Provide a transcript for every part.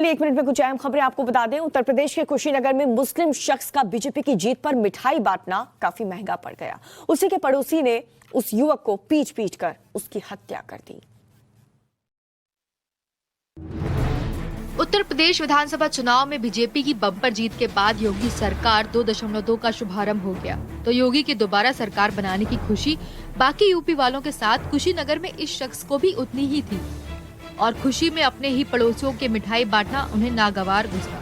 एक मिनट में कुछ अहम खबरें आपको बता दें। उत्तर प्रदेश के कुशीनगर में मुस्लिम शख्स का बीजेपी की जीत पर मिठाई बांटना काफी महंगा पड़ गया। उसी के पड़ोसी ने उस युवक को पीट पीट कर उसकी हत्या कर दी। उत्तर प्रदेश विधानसभा चुनाव में बीजेपी की बम्पर जीत के बाद योगी सरकार 2.2 का शुभारंभ हो गया, तो योगी की दोबारा सरकार बनाने की खुशी बाकी यूपी वालों के साथ कुशीनगर में इस शख्स को भी उतनी ही थी और खुशी में अपने ही पड़ोसियों के मिठाई बांटना उन्हें नागवार गुजरा।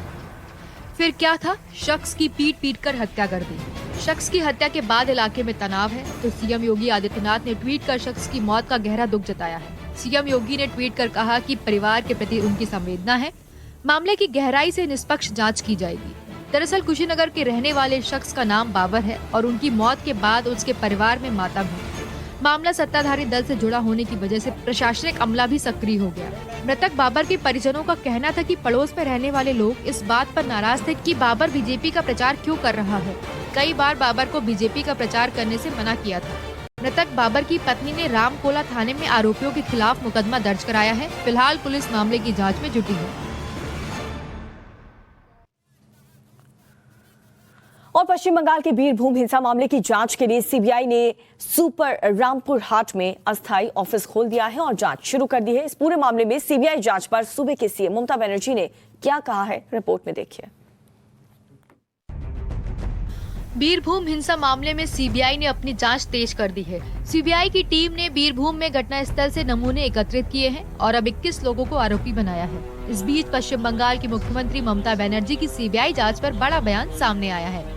फिर क्या था, शख्स की पीट कर हत्या कर दी। शख्स की हत्या के बाद इलाके में तनाव है, तो सीएम योगी आदित्यनाथ ने ट्वीट कर शख्स की मौत का गहरा दुख जताया है। सीएम योगी ने ट्वीट कर कहा कि परिवार के प्रति उनकी संवेदना है, मामले की गहराई से निष्पक्ष जांच की जाएगी। दरअसल कुशीनगर के रहने वाले शख्स का नाम बाबर है और उनकी मौत के बाद उसके परिवार में मातम है। मामला सत्ताधारी दल से जुड़ा होने की वजह से प्रशासनिक अमला भी सक्रिय हो गया। मृतक बाबर के परिजनों का कहना था कि पड़ोस में रहने वाले लोग इस बात पर नाराज थे कि बाबर बीजेपी का प्रचार क्यों कर रहा है। कई बार बाबर को बीजेपी का प्रचार करने से मना किया था। मृतक बाबर की पत्नी ने रामकोला थाने में आरोपियों के खिलाफ मुकदमा दर्ज कराया है। फिलहाल पुलिस मामले की जाँच में जुटी है। और पश्चिम बंगाल के बीरभूम हिंसा मामले की जांच के लिए सीबीआई ने सुपर रामपुर हाट में अस्थायी ऑफिस खोल दिया है और जांच शुरू कर दी है। इस पूरे मामले में सीबीआई जांच पर सूबे के सीएम ममता बनर्जी ने क्या कहा है, रिपोर्ट में देखिए। बीरभूम हिंसा मामले में सीबीआई ने अपनी जांच तेज कर दी है। सीबीआई की टीम ने बीरभूम में घटनास्थल से नमूने एकत्रित किए हैं और अब 21 लोगों को आरोपी बनाया है। इस बीच पश्चिम बंगाल की मुख्यमंत्री ममता बनर्जी की सीबीआई जांच पर बड़ा बयान सामने आया है।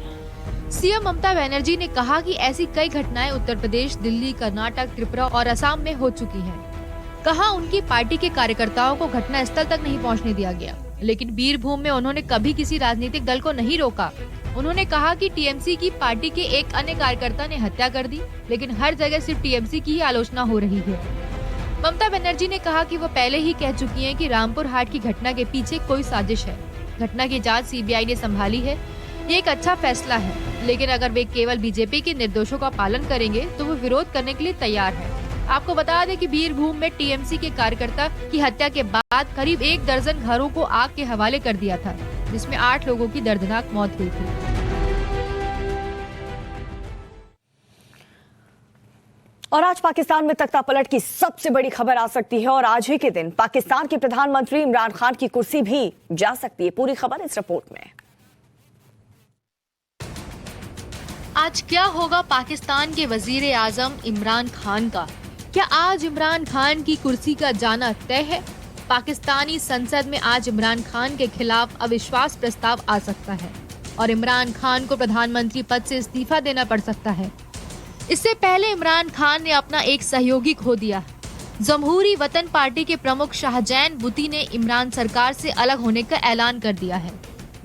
सीएम ममता बनर्जी ने कहा कि ऐसी कई घटनाएं उत्तर प्रदेश, दिल्ली, कर्नाटक, त्रिपुरा और असम में हो चुकी हैं। कहा उनकी पार्टी के कार्यकर्ताओं को घटनास्थल तक नहीं पहुंचने दिया गया, लेकिन बीरभूम में उन्होंने कभी किसी राजनीतिक दल को नहीं रोका। उन्होंने कहा कि टीएमसी की पार्टी के एक अन्य कार्यकर्ता ने हत्या कर दी, लेकिन हर जगह सिर्फ टीएमसी की ही आलोचना हो रही है। ममता बनर्जी ने कहा कि वो पहले ही कह चुकी हैं कि रामपुर हाट की घटना के पीछे कोई साजिश है। घटना की जांच सीबीआई ने संभाली है। ये एक अच्छा फैसला है, लेकिन अगर वे केवल बीजेपी के निर्देशों का पालन करेंगे तो वो विरोध करने के लिए तैयार है। आपको बता दें कि बीरभूम में टीएमसी के कार्यकर्ता की हत्या के बाद करीब 1 दर्जन घरों को आग के हवाले कर दिया था, जिसमें 8 लोगों की दर्दनाक मौत हुई थी। और आज पाकिस्तान में तख्ता पलट की सबसे बड़ी खबर आ सकती है और आज ही के दिन पाकिस्तान के प्रधानमंत्री इमरान खान की कुर्सी भी जा सकती है। पूरी खबर इस रिपोर्ट में। आज क्या होगा पाकिस्तान के वजीर आजम इमरान खान का? क्या आज इमरान खान की कुर्सी का जाना तय है? पाकिस्तानी संसद में आज इमरान खान के खिलाफ अविश्वास प्रस्ताव आ सकता है और इमरान खान को प्रधानमंत्री पद से इस्तीफा देना पड़ सकता है। इससे पहले इमरान खान ने अपना एक सहयोगी खो दिया। जमहूरी वतन पार्टी के प्रमुख शाहजैन बुती ने इमरान सरकार से अलग होने का ऐलान कर दिया है।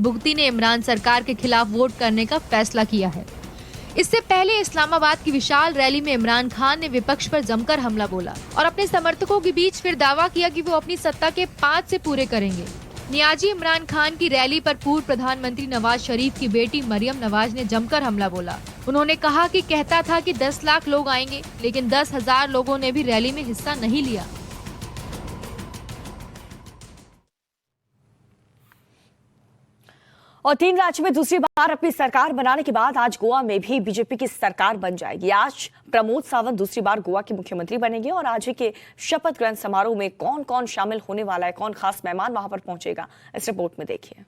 बुती ने इमरान सरकार के खिलाफ वोट करने का फैसला किया है। इससे पहले इस्लामाबाद की विशाल रैली में इमरान खान ने विपक्ष पर जमकर हमला बोला और अपने समर्थकों के बीच फिर दावा किया कि वो अपनी सत्ता के 5 से पूरे करेंगे। नियाजी इमरान खान की रैली पर पूर्व प्रधानमंत्री नवाज शरीफ की बेटी मरियम नवाज ने जमकर हमला बोला। उन्होंने कहा कि कहता था कि 10 लाख लोग आएंगे, लेकिन 10,000 लोगों ने भी रैली में हिस्सा नहीं लिया। और 3 राज्य में दूसरी बार अपनी सरकार बनाने के बाद आज गोवा में भी बीजेपी की सरकार बन जाएगी। आज प्रमोद सावंत दूसरी बार गोवा के मुख्यमंत्री बनेंगे और आज ही के शपथ ग्रहण समारोह में कौन कौन शामिल होने वाला है, कौन खास मेहमान वहां पर पहुंचेगा, इस रिपोर्ट में देखिए।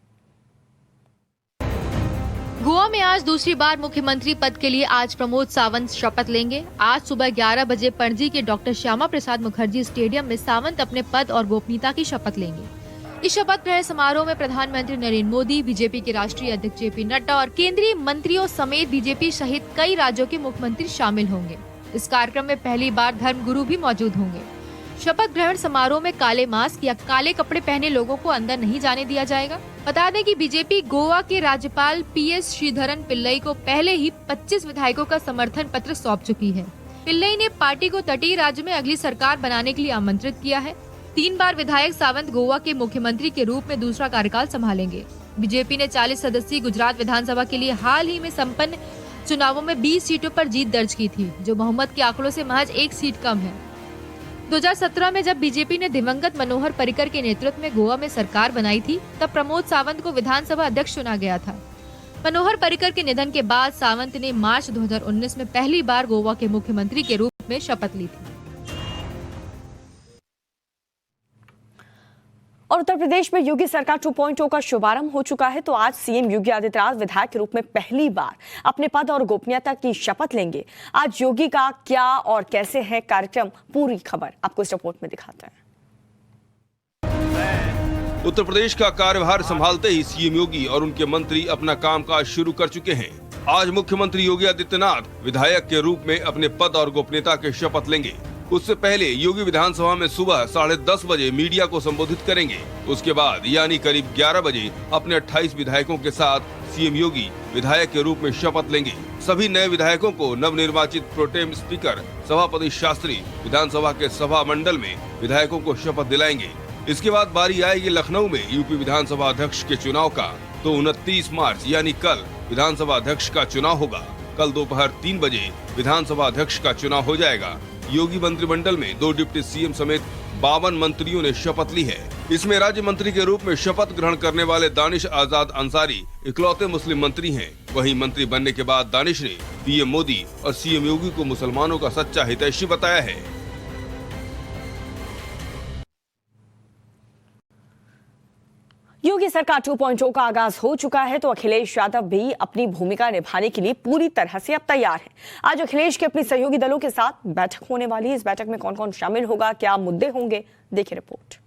गोवा में आज दूसरी बार मुख्यमंत्री पद के लिए आज प्रमोद सावंत शपथ लेंगे। आज सुबह 11 बजे पणजी के डॉक्टर श्यामा प्रसाद मुखर्जी स्टेडियम में सावंत अपने पद और गोपनीयता की शपथ लेंगे। इस शपथ ग्रहण समारोह में प्रधानमंत्री नरेंद्र मोदी, बीजेपी के राष्ट्रीय अध्यक्ष जेपी नड्डा और केंद्रीय मंत्रियों समेत बीजेपी सहित कई राज्यों के मुख्यमंत्री शामिल होंगे। इस कार्यक्रम में पहली बार धर्मगुरु भी मौजूद होंगे। शपथ ग्रहण समारोह में काले मास्क या काले कपड़े पहने लोगों को अंदर नहीं जाने दिया जाएगा। बता दें कि बीजेपी गोवा के राज्यपाल PS श्रीधरन पिल्लई को पहले ही 25 विधायकों का समर्थन पत्र सौंप चुकी है। पिल्लई ने पार्टी को तटीय राज्य में अगली सरकार बनाने के लिए आमंत्रित किया है। 3 बार विधायक सावंत गोवा के मुख्यमंत्री के रूप में दूसरा कार्यकाल संभालेंगे। बीजेपी ने 40 सदस्यीय गुजरात विधानसभा के लिए हाल ही में संपन्न चुनावों में 20 सीटों पर जीत दर्ज की थी, जो बहुमत के आंकड़ों से महज 1 सीट कम है। 2017 में जब बीजेपी ने दिवंगत मनोहर पर्रिकर के नेतृत्व में गोवा में सरकार बनाई थी, तब प्रमोद सावंत को विधानसभा अध्यक्ष चुना गया था। मनोहर पर्रिकर के निधन के बाद सावंत ने मार्च 2019 में पहली बार गोवा के मुख्यमंत्री के रूप में शपथ ली थी। और उत्तर प्रदेश में योगी सरकार 2.0 का शुभारंभ हो चुका है, तो आज सीएम योगी आदित्यनाथ विधायक के रूप में पहली बार अपने पद और गोपनीयता की शपथ लेंगे। आज योगी का क्या और कैसे है कार्यक्रम, पूरी खबर आपको इस रिपोर्ट में दिखाते हैं। उत्तर प्रदेश का कार्यभार संभालते ही सीएम योगी और उनके मंत्री अपना कामकाज शुरू कर चुके हैं। आज मुख्यमंत्री योगी आदित्यनाथ विधायक के रूप में अपने पद और गोपनीयता की शपथ लेंगे। उससे पहले योगी विधानसभा में सुबह 10:30 बजे मीडिया को संबोधित करेंगे। उसके बाद यानी करीब 11 बजे अपने 28 विधायकों के साथ सीएम योगी विधायक के रूप में शपथ लेंगे। सभी नए विधायकों को नवनिर्वाचित प्रोटेम स्पीकर सभापति शास्त्री विधानसभा के सभा मंडल में विधायकों को शपथ दिलाएंगे। इसके बाद बारी आएगी लखनऊ में यूपी विधानसभा अध्यक्ष के चुनाव का। तो 29 मार्च यानी कल विधानसभा अध्यक्ष का चुनाव होगा। कल दोपहर 3 बजे विधानसभा अध्यक्ष का चुनाव हो जाएगा। योगी मंत्रिमंडल में 2 डिप्टी सीएम समेत 52 मंत्रियों ने शपथ ली है। इसमें राज्य मंत्री के रूप में शपथ ग्रहण करने वाले दानिश आजाद अंसारी इकलौते मुस्लिम मंत्री हैं। वहीं मंत्री बनने के बाद दानिश ने पीएम मोदी और सीएम योगी को मुसलमानों का सच्चा हितैषी बताया है। योगी सरकार 2.0 का आगाज हो चुका है, तो अखिलेश यादव भी अपनी भूमिका निभाने के लिए पूरी तरह से अब तैयार है। आज अखिलेश के अपने सहयोगी दलों के साथ बैठक होने वाली है। इस बैठक में कौन कौन शामिल होगा, क्या मुद्दे होंगे, देखिए रिपोर्ट।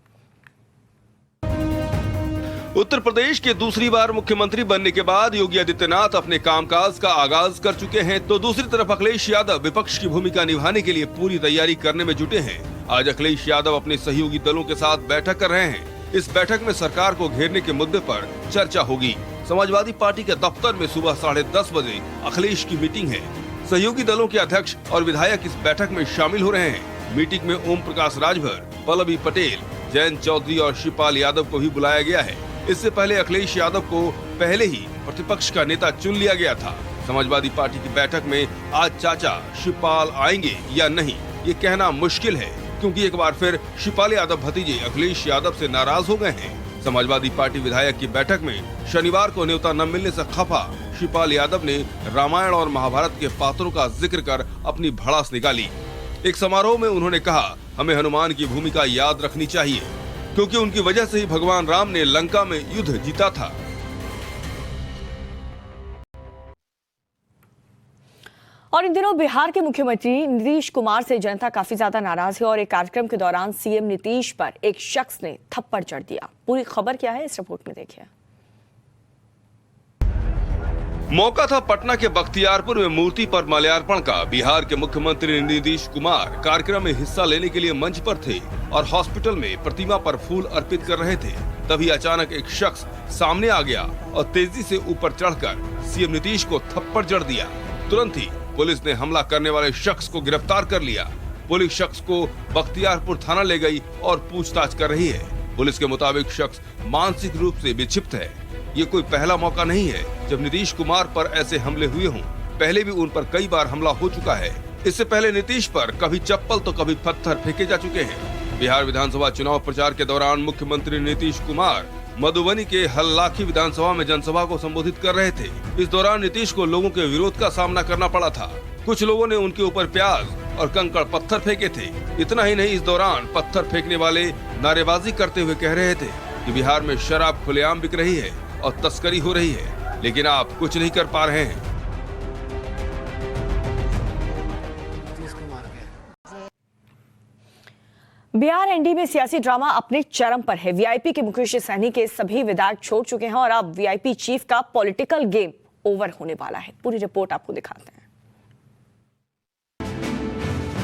उत्तर प्रदेश के दूसरी बार मुख्यमंत्री बनने के बाद योगी आदित्यनाथ अपने कामकाज का आगाज कर चुके हैं, तो दूसरी तरफ अखिलेश यादव विपक्ष की भूमिका निभाने के लिए पूरी तैयारी करने में जुटे हैं। आज अखिलेश यादव अपने सहयोगी दलों के साथ बैठक कर रहे हैं। इस बैठक में सरकार को घेरने के मुद्दे पर चर्चा होगी। समाजवादी पार्टी के दफ्तर में सुबह 10:30 बजे अखिलेश की मीटिंग है। सहयोगी दलों के अध्यक्ष और विधायक इस बैठक में शामिल हो रहे हैं। मीटिंग में ओम प्रकाश राजभर, पल्लवी पटेल, जयंत चौधरी और शिवपाल यादव को भी बुलाया गया है। इससे पहले अखिलेश यादव को पहले ही प्रतिपक्ष का नेता चुन लिया गया था। समाजवादी पार्टी की बैठक में आज चाचा शिवपाल आएंगे या नहीं, ये कहना मुश्किल है, क्योंकि एक बार फिर शिवपाल यादव भतीजे अखिलेश यादव से नाराज हो गए हैं। समाजवादी पार्टी विधायक की बैठक में शनिवार को न्योता न मिलने से खफा शिवपाल यादव ने रामायण और महाभारत के पात्रों का जिक्र कर अपनी भड़ास निकाली। एक समारोह में उन्होंने कहा, हमें हनुमान की भूमिका याद रखनी चाहिए, क्योंकि उनकी वजह से ही भगवान राम ने लंका में युद्ध जीता था। और इन दिनों बिहार के मुख्यमंत्री नीतीश कुमार से जनता काफी ज्यादा नाराज है और एक कार्यक्रम के दौरान सीएम नीतीश पर एक शख्स ने थप्पड़ जड़ दिया। पूरी खबर क्या है, इस रिपोर्ट में देखिए। मौका था पटना के बख्तियारपुर में मूर्ति पर माल्यार्पण का। बिहार के मुख्यमंत्री नीतीश कुमार कार्यक्रम में हिस्सा लेने के लिए मंच पर थे और हॉस्पिटल में प्रतिमा पर फूल अर्पित कर रहे थे। तभी अचानक एक शख्स सामने आ गया और तेजी से ऊपर चढ़कर सीएम नीतीश को थप्पड़ जड़ दिया। तुरंत ही पुलिस ने हमला करने वाले शख्स को गिरफ्तार कर लिया। पुलिस शख्स को बख्तियारपुर थाना ले गई और पूछताछ कर रही है। पुलिस के मुताबिक शख्स मानसिक रूप से विक्षिप्त है। ये कोई पहला मौका नहीं है जब नीतीश कुमार पर ऐसे हमले हुए हों। पहले भी उन पर कई बार हमला हो चुका है। इससे पहले नीतीश पर कभी चप्पल तो कभी पत्थर फेंके जा चुके हैं। बिहार विधानसभा चुनाव प्रचार के दौरान मुख्यमंत्री नीतीश कुमार मधुबनी के हल्लाखी विधानसभा में जनसभा को संबोधित कर रहे थे। इस दौरान नीतीश को लोगों के विरोध का सामना करना पड़ा था। कुछ लोगों ने उनके ऊपर प्याज और कंकड़ पत्थर फेंके थे। इतना ही नहीं, इस दौरान पत्थर फेंकने वाले नारेबाजी करते हुए कह रहे थे कि बिहार में शराब खुलेआम बिक रही है और तस्करी हो रही है, लेकिन आप कुछ नहीं कर पा रहे हैं। बिहार एनडी में सियासी ड्रामा अपने चरम पर है। वीआईपी के मुकेश सहनी के सभी विधायक छोड़ चुके हैं और अब वीआईपी चीफ का पॉलिटिकल गेम ओवर होने वाला है। पूरी रिपोर्ट आपको दिखाते हैं।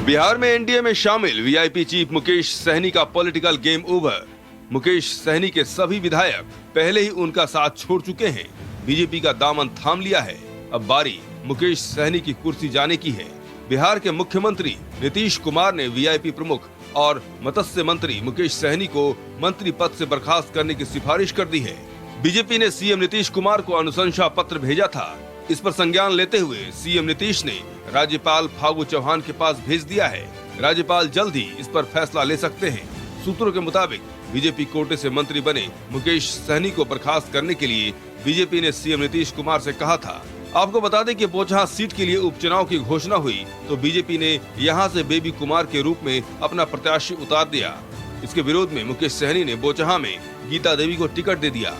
बिहार में एनडीए में शामिल वीआईपी चीफ मुकेश सहनी का political game over. Mukesh Sahni के सभी विधायक पहले ही उनका साथ छोड़ चुके हैं। बीजेपी का दामन थाम लिया है। अब बारी मुकेश सहनी की कुर्सी जाने की है। बिहार के मुख्यमंत्री नीतीश कुमार ने वीआईपी प्रमुख और मत्स्य मंत्री मुकेश सहनी को मंत्री पद से बर्खास्त करने की सिफारिश कर दी है। बीजेपी ने सीएम नीतीश कुमार को अनुशंसा पत्र भेजा था। इस पर संज्ञान लेते हुए सीएम नीतीश ने राज्यपाल फागू चौहान के पास भेज दिया है। राज्यपाल जल्द ही इस पर फैसला ले सकते हैं। सूत्रों के मुताबिक बीजेपी कोटे से मंत्री बने मुकेश सहनी को बर्खास्त करने के लिए बीजेपी ने सीएम नीतीश कुमार से कहा था। आपको बता दें कि बोचहा सीट के लिए उपचुनाव की घोषणा हुई तो बीजेपी ने यहां से बेबी कुमार के रूप में अपना प्रत्याशी उतार दिया। इसके विरोध में मुकेश सहनी ने बोचहा में गीता देवी को टिकट दे दिया।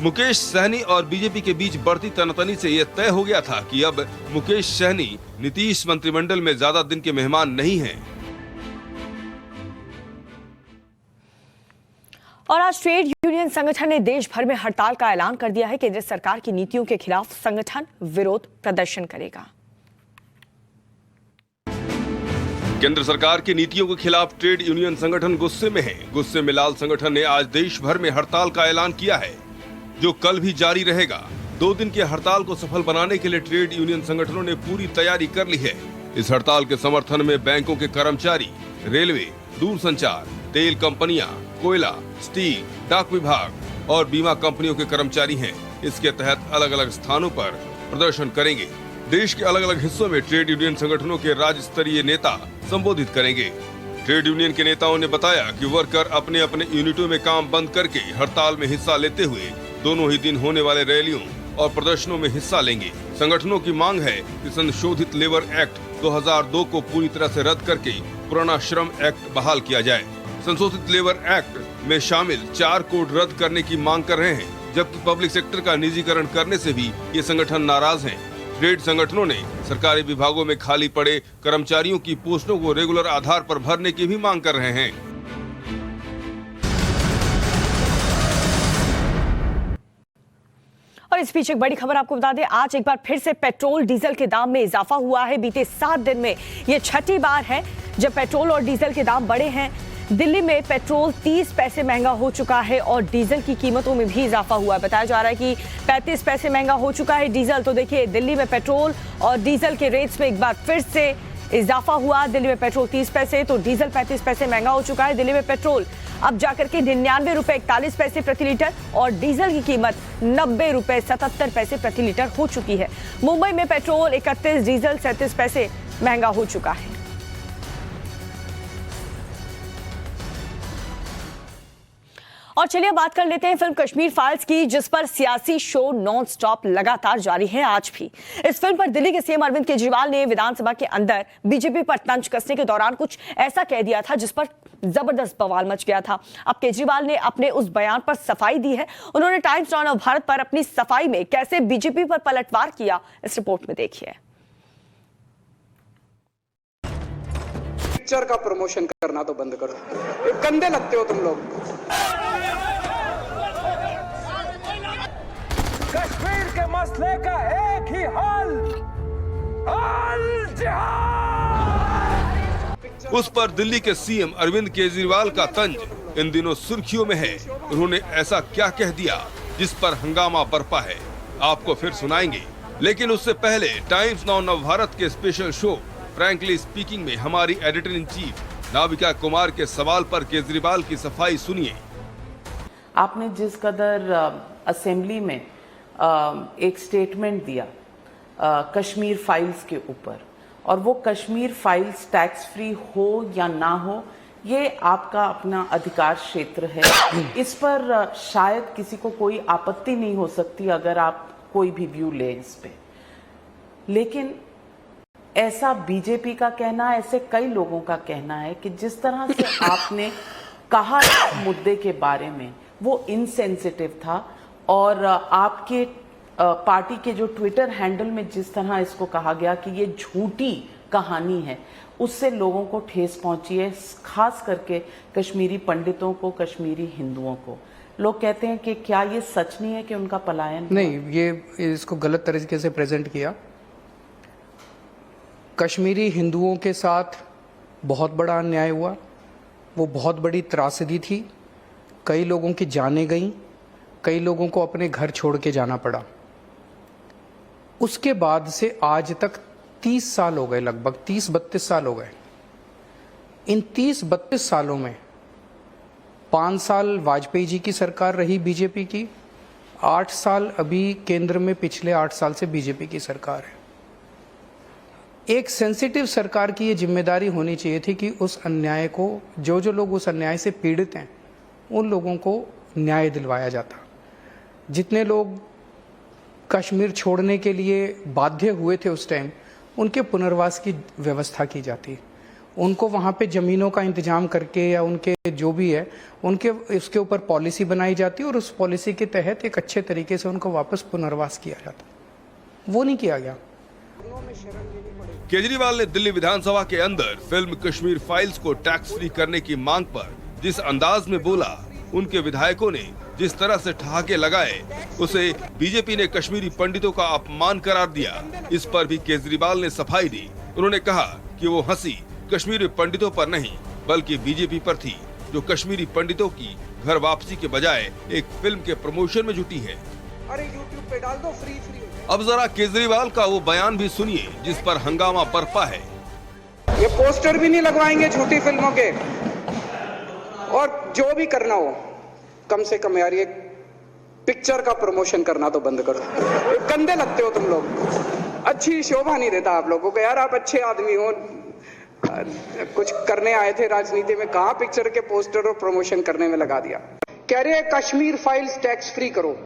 मुकेश सहनी और बीजेपी के बीच बढ़ती तनातनी से यह तय हो गया था कि अब मुकेश सहनी नीतीश मंत्रिमंडल में ज्यादा दिन के मेहमान नहीं हैं। और आज ट्रेड यूनियन संगठन ने देश भर में हड़ताल का ऐलान कर दिया है। केंद्र सरकार की नीतियों के खिलाफ संगठन विरोध प्रदर्शन करेगा। केंद्र सरकार की नीतियों के खिलाफ ट्रेड यूनियन संगठन गुस्से में है। गुस्से में लाल संगठन ने आज देश भर में हड़ताल का ऐलान किया है, जो कल भी जारी रहेगा। 2 दिन के हड़ताल को सफल बनाने के लिए ट्रेड यूनियन संगठनों ने पूरी तैयारी कर ली है। इस हड़ताल के समर्थन में बैंकों के कर्मचारी, रेलवे, दूरसंचार, तेल कंपनियां, कोयला, स्टील, डाक विभाग और बीमा कंपनियों के कर्मचारी हैं। इसके तहत अलग अलग स्थानों पर प्रदर्शन करेंगे। देश के अलग अलग हिस्सों में ट्रेड यूनियन संगठनों के राज्य स्तरीय नेता संबोधित करेंगे। ट्रेड यूनियन के नेताओं ने बताया कि वर्कर अपने अपने यूनिटों में काम बंद करके हड़ताल में हिस्सा लेते हुए दोनों ही दिन होने वाले रैलियों और प्रदर्शनों में हिस्सा लेंगे। संगठनों की मांग है कि संशोधित लेबर एक्ट 2002 को पूरी तरह से रद्द करके पुराना श्रम एक्ट बहाल किया जाए। संशोधित लेबर एक्ट में शामिल 4 कोड रद्द करने की मांग कर रहे हैं, जबकि पब्लिक सेक्टर का निजीकरण करने से भी ये संगठन नाराज हैं। ट्रेड संगठनों ने सरकारी विभागों में खाली पड़े कर्मचारियों की पोस्टों को रेगुलर आधार पर भरने की भी मांग कर रहे हैं। और इस बीच एक बड़ी खबर आपको बता दें, आज एक बार फिर से पेट्रोल डीजल के दाम में इजाफा हुआ है। बीते 7 दिन में ये छठी बार है जब पेट्रोल और डीजल के दाम बढ़े हैं। दिल्ली में पेट्रोल 30 पैसे महंगा हो चुका है और डीजल की कीमतों में भी इजाफा हुआ है। बताया जा रहा है कि 35 पैसे महंगा हो चुका है डीजल। तो देखिए, दिल्ली में पेट्रोल और डीजल के रेट्स में एक बार फिर से इजाफा हुआ। दिल्ली में पेट्रोल 30 पैसे तो डीजल 35 पैसे महंगा हो चुका है। दिल्ली में पेट्रोल अब जाकर के 99 रुपए 41 पैसे प्रति लीटर और डीजल की कीमत 90 रुपए 77 पैसे प्रति लीटर हो चुकी है। मुंबई में पेट्रोल 31, डीजल 37 पैसे महंगा हो चुका है। और चलिए बात कर लेते हैं फिल्म कश्मीर फाइल्स की, जिस पर सियासी शो नॉन स्टॉप लगातार जारी है आज भी। इस फिल्म पर दिल्ली के सीएम अरविंद केजरीवाल ने विधानसभा के अंदर बीजेपी पर तंज कसने के दौरान कुछ ऐसा कह दिया था जिस पर जबरदस्त बवाल मच गया था। अब केजरीवाल ने अपने उस बयान पर सफाई दी है। उन्होंने टाइम्स नाउ भारत पर अपनी सफाई में कैसे बीजेपी पर पलटवार किया, इस रिपोर्ट में देखिए। पिक्चर का प्रमोशन करना तो बंद करो, गंदे लगते हो तुम लोग। कश्मीर के मसले का एक ही हल, जिहाद। उस पर दिल्ली के सीएम अरविंद केजरीवाल का तंज इन दिनों सुर्खियों में है। उन्होंने ऐसा क्या कह दिया जिस पर हंगामा बरपा है, आपको फिर सुनाएंगे। लेकिन उससे पहले टाइम्स नाउ नवभारत के स्पेशल शो फ्रैंकली स्पीकिंग में हमारी editor in chief Navika Kumar के सवाल पर केजरीवाल की सफाई सुनिए। आपने जिस कदर असेंबली में एक स्टेटमेंट दिया कश्मीर फाइल्स के ऊपर, और वो कश्मीर फाइल्स टैक्स फ्री हो या ना हो, ये आपका अपना अधिकार क्षेत्र है। इस पर शायद किसी को कोई आपत्ति नहीं हो सकती अगर आप कोई भी व्यू लें इस पे। लेकिन ऐसा बीजेपी का कहना, ऐसे कई लोगों का कहना है कि जिस तरह से आपने कहा मुद्दे के बारे में वो इनसेंसिटिव था, और आपके पार्टी के जो ट्विटर हैंडल में जिस तरह इसको कहा गया कि ये झूठी कहानी है, उससे लोगों को ठेस पहुंची है, खास करके कश्मीरी पंडितों को, कश्मीरी हिंदुओं को। लोग कहते हैं कि क्या ये सच नहीं है कि उनका पलायन नहीं, ये इसको गलत तरीके से प्रेजेंट किया। कश्मीरी हिंदुओं के साथ बहुत बड़ा अन्याय हुआ, वो बहुत बड़ी त्रासदी थी। कई लोगों की जानें गईं, कई लोगों को अपने घर छोड़ के जाना पड़ा। उसके बाद से आज तक 30 साल हो गए, लगभग 30-32 साल हो गए। इन 30-32 सालों में 5 साल वाजपेयी जी की सरकार रही बीजेपी की, 8 साल अभी केंद्र में पिछले 8 साल से बीजेपी की सरकार है। एक सेंसिटिव सरकार की ये जिम्मेदारी होनी चाहिए थी कि उस अन्याय को, जो लोग उस अन्याय से पीड़ित हैं, उन लोगों को न्याय दिलवाया जाता। जितने लोग कश्मीर छोड़ने के लिए बाध्य हुए थे उस टाइम, उनके पुनर्वास की व्यवस्था की जाती, उनको वहाँ पे ज़मीनों का इंतजाम करके या उनके जो भी है उनके उसके ऊपर पॉलिसी बनाई जाती और उस पॉलिसी के तहत एक अच्छे तरीके से उनको वापस पुनर्वास किया जाता। वो नहीं किया गया। केजरीवाल ने दिल्ली विधानसभा के अंदर फिल्म कश्मीर फाइल्स को टैक्स फ्री करने की मांग पर जिस अंदाज में बोला, उनके विधायकों ने जिस तरह से ठहाके लगाए, उसे बीजेपी ने कश्मीरी पंडितों का अपमान करार दिया। इस पर भी केजरीवाल ने सफाई दी। उन्होंने कहा कि वो हंसी कश्मीरी पंडितों पर नहीं बल्कि बीजेपी पर थी, जो कश्मीरी पंडितों की घर वापसी के बजाय एक फिल्म के प्रमोशन में जुटी है। अरे यूट्यूब पे डाल दो, फ्री फ्री। अब जरा केजरीवाल का वो बयान भी सुनिए जिस पर हंगामा बरपा है। ये पोस्टर भी नहीं लगवाएंगे झूठी फिल्मों के, और जो भी करना हो कम से कम यार ये पिक्चर का प्रमोशन करना तो बंद करो। गंदे लगते हो तुम लोग, अच्छी शोभा नहीं देता आप लोगों को। यार आप अच्छे आदमी हो, कुछ करने आए थे राजनीति में, कहां पिक्चर के पोस्टर और प्रमोशन करने में लगा दिया। कह रहे हैं कश्मीर फाइल्स टैक्स फ्री करो।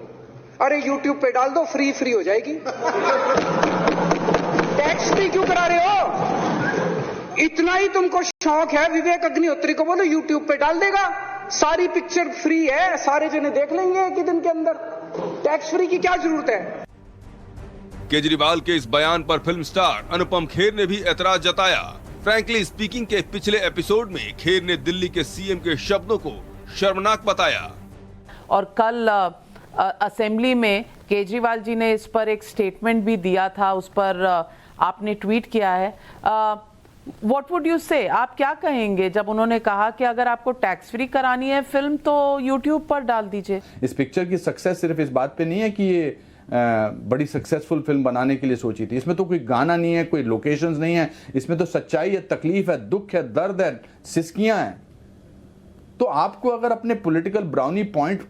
अरे यूट्यूब पे डाल दो, फ्री फ्री हो जाएगी। टैक्स फ्री क्यों करा रहे हो? इतना ही तुमको शौक है, विवेक अग्निहोत्री को बोलो यूट्यूब पे डाल देगा, सारी पिक्चर फ्री है, सारे जने देख लेंगे एक ही दिन के अंदर। टैक्स फ्री की क्या जरूरत है? केजरीवाल के इस बयान पर फिल्म स्टार अनुपम खेर ने भी एतराज जताया। फ्रैंकली स्पीकिंग के पिछले एपिसोड में खेर ने दिल्ली के सीएम के शब्दों को शर्मनाक बताया। और कल असेंबली में केजरीवाल जी ने इस पर एक स्टेटमेंट भी दिया था, उस पर आपने ट्वीट किया है। व्हाट वुड यू से, आप क्या कहेंगे जब उन्होंने कहा कि अगर आपको टैक्स फ्री करानी है फिल्म तो यूट्यूब पर डाल दीजिए? इस पिक्चर की सक्सेस सिर्फ इस बात पे नहीं है कि ये बड़ी सक्सेसफुल फिल्म बनाने के लिए सोची थी। इसमें तो कोई गाना नहीं है, कोई लोकेशंस नहीं है, इसमें तो सच्चाई है, तकलीफ है, दुख है, दर्द है, सिसकियां हैं। तो आपको अगर अपने पॉलिटिकल ब्राउनी पॉइंट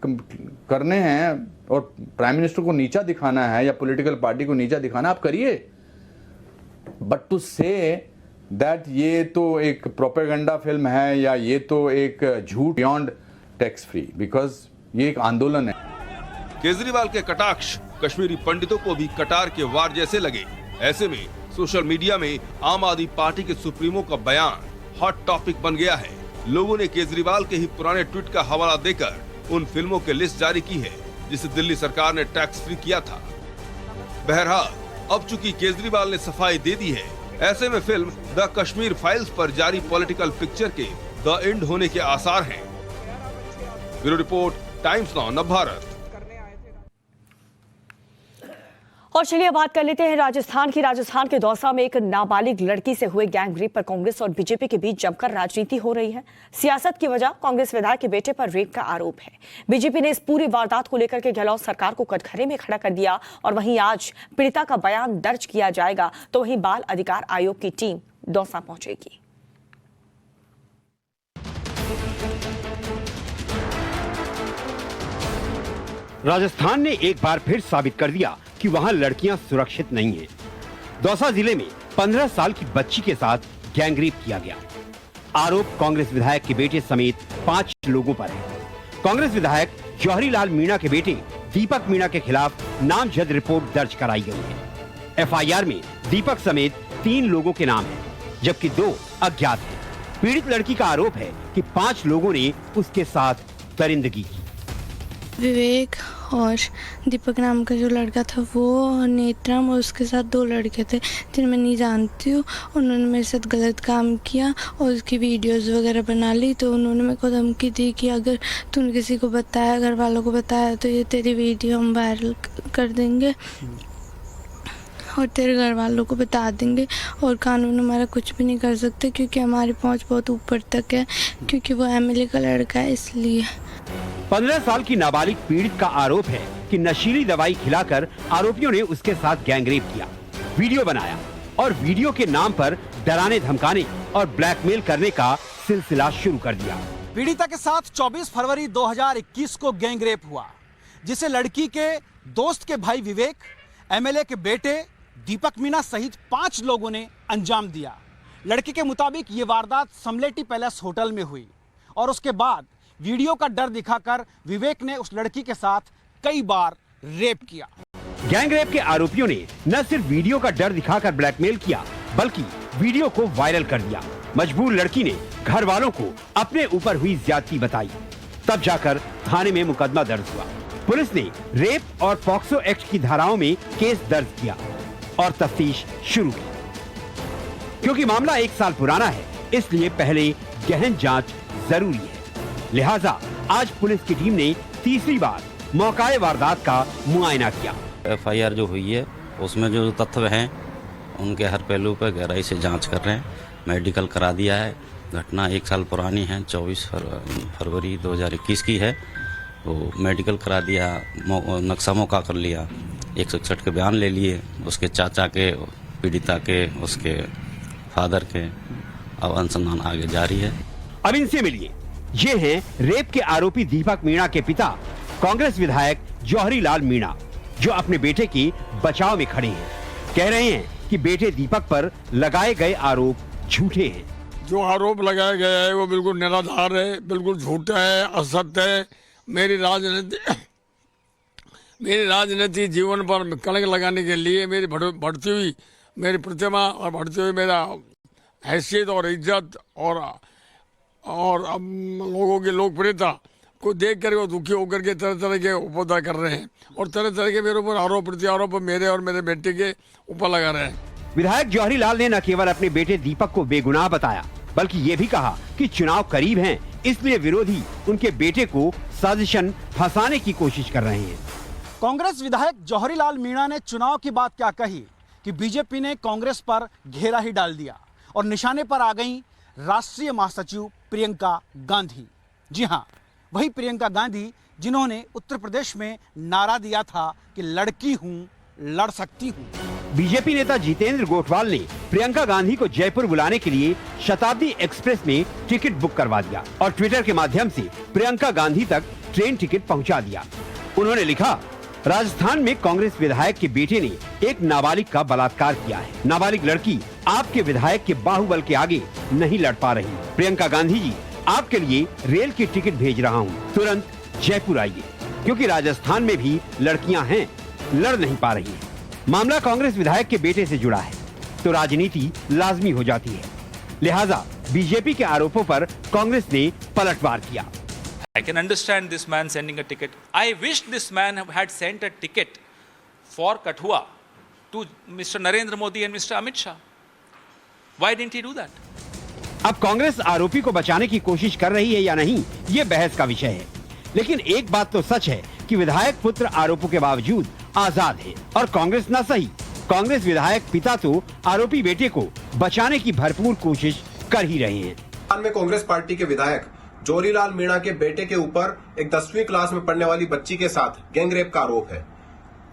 करने हैं और प्राइम मिनिस्टर को नीचा दिखाना है या पॉलिटिकल पार्टी को नीचा दिखाना, आप करिए। बट टू से दैट ये तो एक प्रोपेगेंडा फिल्म है या ये तो एक झूठ बियॉन्ड टैक्स फ्री, बिकॉज ये एक आंदोलन है। केजरीवाल के कटाक्ष कश्मीरी पंडितों को भी कटार के वार जैसे लगे। ऐसे में सोशल मीडिया में आम आदमी पार्टी के सुप्रीमो का बयान हॉट टॉपिक बन गया है। लोगों ने केजरीवाल के ही पुराने ट्वीट का हवाला देकर उन फिल्मों की लिस्ट जारी की है जिसे दिल्ली सरकार ने टैक्स फ्री किया था। बहरहाल अब चूंकि केजरीवाल ने सफाई दे दी है, ऐसे में फिल्म द कश्मीर फाइल्स पर जारी पॉलिटिकल पिक्चर के द एंड होने के आसार हैं। Bureau report, times now Navbharat. और चलिए बात कर लेते हैं राजस्थान की। राजस्थान के दौसा में एक नाबालिग लड़की से हुए गैंग रेप पर कांग्रेस और बीजेपी के बीच जमकर राजनीति हो रही है। सियासत की वजह कांग्रेस विधायक के बेटे पर रेप का आरोप है। बीजेपी ने इस पूरी वारदात को लेकर के गहलोत सरकार को कटघरे में खड़ा कर दिया और वहीं आज पीड़िता का बयान दर्ज किया जाएगा तो वहीं बाल अधिकार आयोग की टीम दौसा पहुंचेगी। राजस्थान ने एक बार फिर साबित कर दिया कि वहां लड़कियां सुरक्षित नहीं हैं। दौसा जिले में 15 साल की बच्ची के साथ गैंगरेप किया गया। आरोप कांग्रेस विधायक के बेटे समेत 5 लोगों पर है। कांग्रेस विधायक जौहरी लाल मीणा के बेटे दीपक मीणा के खिलाफ नामजद रिपोर्ट दर्ज कराई गई है। एफआईआर में दीपक समेत 3 लोगों के नाम हैं, जबकि 2 अज्ञात हैं। पीड़ित लड़की का आरोप है कि 5 लोगों ने उसके साथ दरिंदगी की। विवेक और दीपक नाम का जो लड़का था वो नेत्रम और उसके साथ 2 लड़के थे जिन्हें मैं नहीं जानती हूँ। उन्होंने मेरे साथ गलत काम किया और उसकी वीडियोस वगैरह बना ली। तो उन्होंने मेरे को धमकी दी कि अगर तूने किसी को बताया, घर वालों को बताया, तो ये तेरी वीडियो हम वायरल कर देंगे और तेरे घर वालों को बता देंगे और कानून हमारा कुछ भी नहीं कर सकते क्योंकि हमारी पहुँच बहुत ऊपर तक है, क्योंकि वो एमएलए का लड़का है इसलिए। 15 साल की नाबालिग पीड़ित का आरोप है कि नशीली दवाई खिलाकर आरोपियों ने उसके साथ गैंगरेप किया, वीडियो बनाया और वीडियो के नाम पर डराने धमकाने और ब्लैकमेल करने का सिलसिला शुरू कर दिया। पीड़िता के साथ 24 फरवरी 2021 को गैंगरेप हुआ, जिसे लड़की के दोस्त के भाई विवेक, एमएलए के बेटे दीपक मीणा सहित 5 लोगों ने अंजाम दिया। लड़के के मुताबिक ये वारदात समलेटी पैलेस होटल में हुई और उसके बाद वीडियो का डर दिखाकर विवेक ने उस लड़की के साथ कई बार रेप किया। गैंग रेप के आरोपियों ने न सिर्फ वीडियो का डर दिखाकर ब्लैकमेल किया, बल्कि वीडियो को वायरल कर दिया। मजबूर लड़की ने घर वालों को अपने ऊपर हुई ज्यादती बताई, तब जाकर थाने में मुकदमा दर्ज हुआ। पुलिस ने रेप और पॉक्सो एक्ट की धाराओं में केस दर्ज किया और तफ्तीश शुरू की। क्योंकि मामला 1 साल पुराना है, इसलिए पहले गहन जांच जरूरी है। लिहाजा आज पुलिस की टीम ने तीसरी बार मौकाए वारदात का मुआयना किया। FIR जो हुई है उसमें जो तथ्य हैं उनके हर पहलू पर गहराई से जांच कर रहे हैं। मेडिकल करा दिया है। घटना 1 साल पुरानी है, 24 फरवरी 2021 की है। वो मेडिकल करा दिया, नक्शा मौका कर लिया, 161 के बयान ले लिए, उसके चाचा के, पीड़िता के, उसके फादर के। अब अनुसंधान आगे जारी है। अब इनसे मिलिए, ये हैं रेप के आरोपी दीपक मीणा के पिता कांग्रेस विधायक जौहरी लाल मीणा, जो अपने बेटे के बचाव में खड़े हैं। कह रहे हैं कि बेटे दीपक पर लगाए गए आरोप झूठे हैं। जो आरोप लगाया गया है वो बिल्कुल निराधार है, बिल्कुल झूठा है, असत्य है। मेरी राजनीति जीवन पर कलंक लगाने के लिए मेरी बढ़ती हुई मेरी प्रतिमा और बढ़ती हुई मेरा हैसियत और इज्जत और अब लोगों की लोकप्रियता को देख कर वो दुखी होकर के तरह तरह के उपवाद कर रहे हैं और तरह तरह के मेरे ऊपर आरोप प्रत्यारोप मेरे और मेरे बेटे के ऊपर लगा रहे हैं। विधायक जौहरी लाल ने न केवल अपने बेटे दीपक को बेगुनाह बताया, बल्कि ये भी कहा कि चुनाव करीब हैं, इसलिए विरोधी उनके बेटे को साजिशन फंसाने की कोशिश कर रहे हैं। कांग्रेस विधायक जौहरी लाल मीणा ने चुनाव की बात क्या कही कि बीजेपी ने कांग्रेस पर घेरा ही डाल दिया और निशाने पर आ गई राष्ट्रीय महासचिव प्रियंका गांधी। जी हाँ, वही प्रियंका गांधी जिन्होंने उत्तर प्रदेश में नारा दिया था कि लड़की हूँ, लड़ सकती हूँ। बीजेपी नेता जितेंद्र गोठवाल ने प्रियंका गांधी को जयपुर बुलाने के लिए शताब्दी एक्सप्रेस में टिकट बुक करवा दिया और ट्विटर के माध्यम से प्रियंका गांधी तक ट्रेन टिकट पहुंचा दिया। उन्होंने लिखा, राजस्थान में कांग्रेस विधायक के बेटे ने एक नाबालिग का बलात्कार किया है। नाबालिग लड़की आपके विधायक के बाहुबल के आगे नहीं लड़ पा रही। प्रियंका गांधी जी, आपके लिए रेल की टिकट भेज रहा हूँ, तुरंत जयपुर आइए, क्योंकि राजस्थान में भी लड़कियां हैं, लड़ नहीं पा रही हैं। मामला कांग्रेस विधायक के बेटे से जुड़ा है तो राजनीति लाजमी हो जाती है। लिहाजा बीजेपी के आरोपों पर कांग्रेस ने पलटवार किया। I can understand this man sending a ticket. I wish this man had sent a ticket for Kathua to Mr. Narendra Modi and Mr. Amit Shah. Why didn't he do that? अब कांग्रेस आरोपी को बचाने की कोशिश कर रही है या नहीं, ये बहस का विषय है। लेकिन एक बात तो सच है कि विधायक पुत्र आरोपों के बावजूद आजाद है और कांग्रेस न सही, कांग्रेस विधायक पिता तो आरोपी बेटे को बचाने की भरपूर कोशिश कर ही रहे हैं। में कांग्रेस पार्टी के विधायक जौहरी लाल मीणा के बेटे के ऊपर एक 10वीं क्लास में पढ़ने वाली बच्ची के साथ गैंग रेप का आरोप है।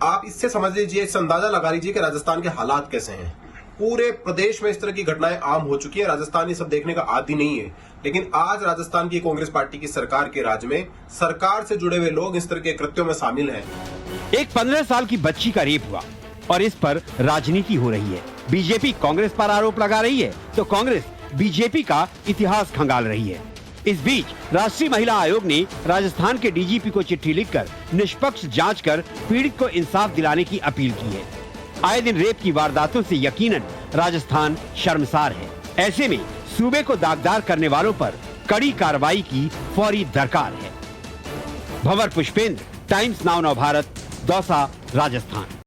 आप इससे समझ लीजिए, इससे अंदाजा लगा लीजिए कि राजस्थान के हालात कैसे हैं। पूरे प्रदेश में इस तरह की घटनाएं आम हो चुकी है। राजस्थान ये सब देखने का आदी नहीं है, लेकिन आज राजस्थान की कांग्रेस पार्टी की सरकार के राज में सरकार से जुड़े हुए लोग इस तरह के कृत्यों में शामिल हैं। एक 15 साल की बच्ची का रेप हुआ और इस पर राजनीति हो रही है। बीजेपी कांग्रेस पर आरोप लगा रही है तो कांग्रेस बीजेपी का इतिहास खंगाल रही है। इस बीच राष्ट्रीय महिला आयोग ने राजस्थान के डीजीपी को चिट्ठी लिखकर निष्पक्ष जांच कर पीड़ित को इंसाफ दिलाने की अपील की है। आए दिन रेप की वारदातों से यकीनन राजस्थान शर्मसार है। ऐसे में सूबे को दागदार करने वालों पर कड़ी कार्रवाई की फौरी दरकार है। भंवर पुष्पेंद्र, टाइम्स नाउ नव भारत, दौसा, राजस्थान।